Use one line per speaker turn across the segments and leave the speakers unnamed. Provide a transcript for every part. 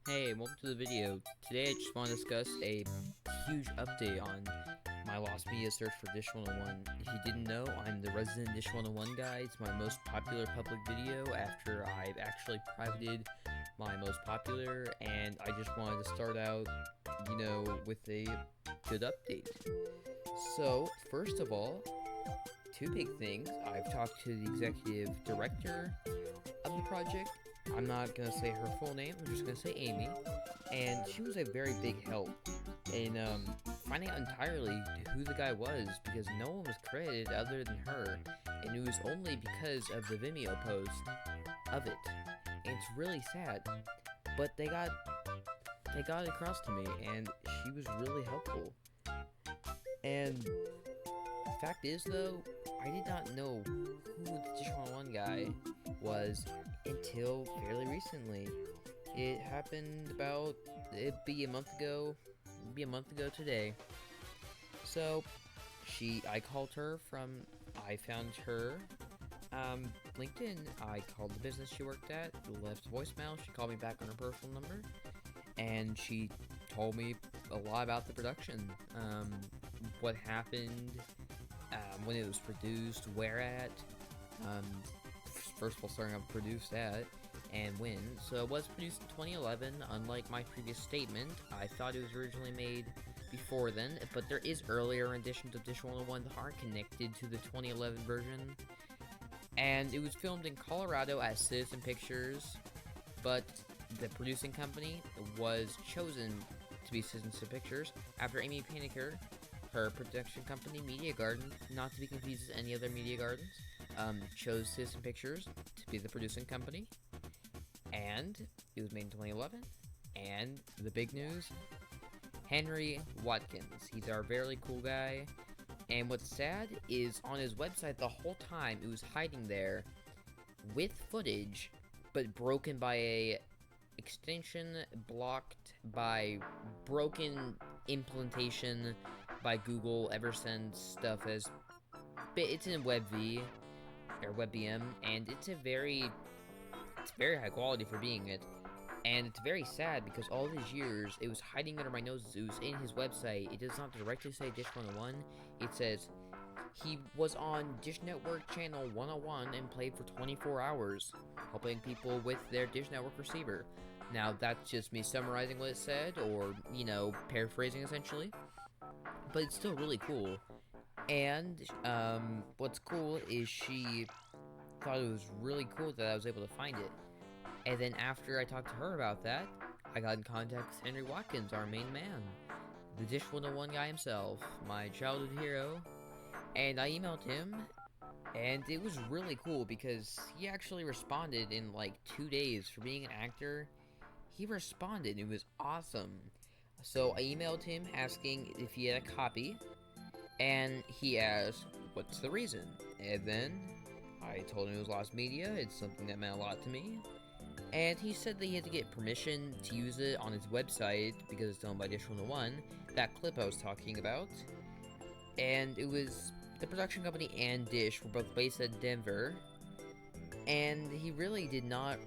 Hey, welcome to the video. Today I just want to discuss a huge update on my lost media search for Dish 101. If you didn't know, I'm the resident Dish 101 guy. It's my most popular public video after I've actually privated my most popular, and I just wanted to start out, with a good update. So, first of all, two big things. I've talked to the executive director of the project. I'm not going to say her full name, I'm just going to say Amy. And she was a very big help in finding out entirely who the guy was, because no one was credited other than her. And it was only because of the Vimeo post of it. And it's really sad. But they got it across to me, and she was really helpful. And the fact is, though, I did not know who the Dish 101 guy was until fairly recently. It happened it'd be a month ago today. So, I called her I found her, LinkedIn. I called the business she worked at, left a voicemail, she called me back on her personal number, and she told me a lot about the production, what happened, when it was produced, where at, first of all, starting out produced at, and when. So it was produced in 2011, unlike my previous statement. I thought it was originally made before then, but there is earlier editions of Dish 101 that aren't connected to the 2011 version. And it was filmed in Colorado at Citizen Pictures, but the producing company was chosen to be Citizen Pictures after Amy Pankenier, her production company, Media Garden, not to be confused with any other Media Gardens, chose Citizen Pictures to be the producing company, and it was made in 2011, and the big news, Henry Watkins. He's our very cool guy, and what's sad is on his website the whole time it was hiding there with footage, but broken by a extension, blocked by broken implementation by Google ever since stuff has. It's in WebV or WebVM, and it's very high quality for being it. And it's very sad because all these years it was hiding under my nose. It was in his website. It does not directly say Dish 101. It says he was on Dish Network channel 101 and played for 24 hours, helping people with their Dish Network receiver. Now, that's just me summarizing what it said, or, paraphrasing essentially. But it's still really cool. And, what's cool is she thought it was really cool that I was able to find it. And then after I talked to her about that, I got in contact with Henry Watkins, our main man. The Dish 101 guy himself, my childhood hero. And I emailed him, and it was really cool because he actually responded in like 2 days. For being an actor, he responded. It was awesome. So I emailed him asking if he had a copy, and he asked, what's the reason? And then I told him it was lost media. It's something that meant a lot to me. And he said that he had to get permission to use it on his website because it's owned by Dish 101, that clip I was talking about. And it was the production company and Dish were both based at Denver. And he really did not.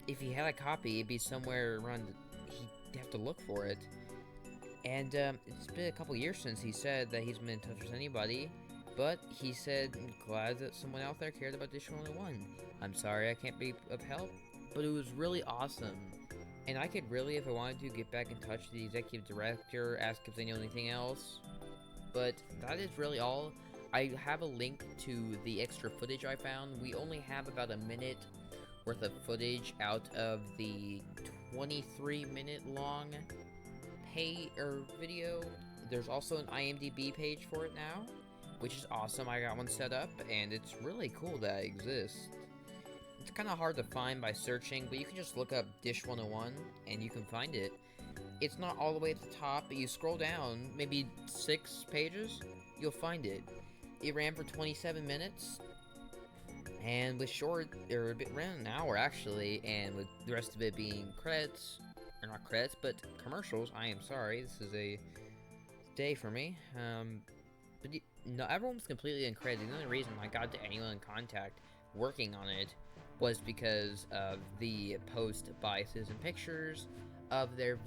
If he had a copy, it'd be somewhere around. He'd have to look for it. And it's been a couple years since he said that he's been in touch with anybody. But he said, glad that someone out there cared about Dish 101. I'm sorry I can't be of help, but it was really awesome. And I could really, if I wanted to, get back in touch with the executive director, ask if they know anything else. But that is really all. I have a link to the extra footage I found. We only have about a minute worth of footage out of the 23-minute long video. There's also an IMDb page for it now, which is awesome. I got one set up, and it's really cool that it exists. It's kind of hard to find by searching, but you can just look up Dish 101, and you can find it. It's not all the way at the top, but you scroll down, maybe 6 pages, you'll find it. It ran for 27 minutes, and with around an hour, actually, and with the rest of it being credits, or not credits, but commercials. I am sorry, this is a day for me. But no, everyone was completely uncredited. The only reason I got to anyone in contact working on it was because of the post by Citizen Pictures of their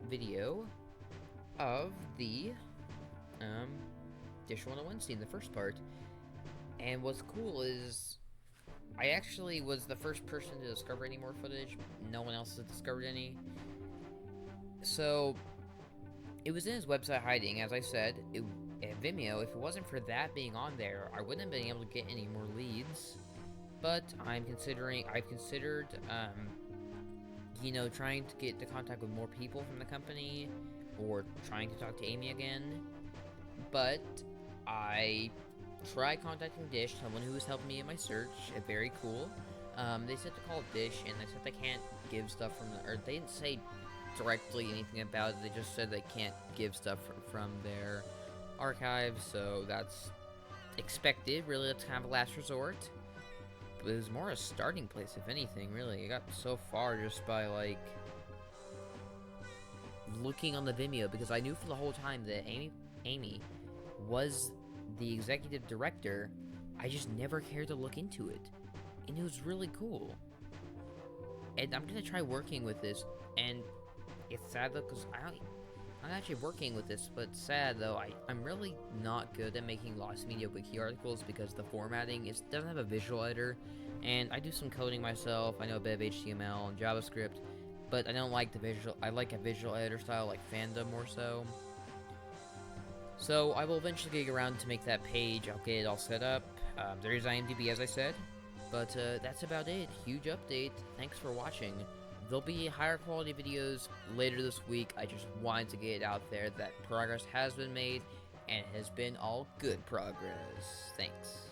video of the Dish 101 scene, the first part. And what's cool is I actually was the first person to discover any more footage. No one else has discovered any. So it was in his website hiding, as I said. At Vimeo, if it wasn't for that being on there, I wouldn't have been able to get any more leads. But I've considered, you know, trying to get into contact with more people from the company, or trying to talk to Amy again. But I tried contacting Dish, someone who was helping me in my search. Very cool. They said to call Dish, and they said they can't give stuff from the, or they didn't say directly anything about it. They just said they can't give stuff from their archives, so that's expected. Really, that's kind of a last resort. But it was more a starting place, if anything, really. I got so far just by, like, looking on the Vimeo, because I knew for the whole time that Amy was the executive director. I just never cared to look into it. And it was really cool. And I'm gonna try working with this, and it's sad though, because I'm actually working with this, but sad though, I'm really not good at making Lost Media Wiki articles because the formatting doesn't have a visual editor, and I do some coding myself. I know a bit of HTML and JavaScript, but I don't like the visual. I like a visual editor style like Fandom more so. So I will eventually get around to make that page. I'll get it all set up. There is IMDb, as I said, but that's about it. Huge update. Thanks for watching. There'll be higher quality videos later this week. I just wanted to get it out there that progress has been made, and it has been all good progress. Thanks.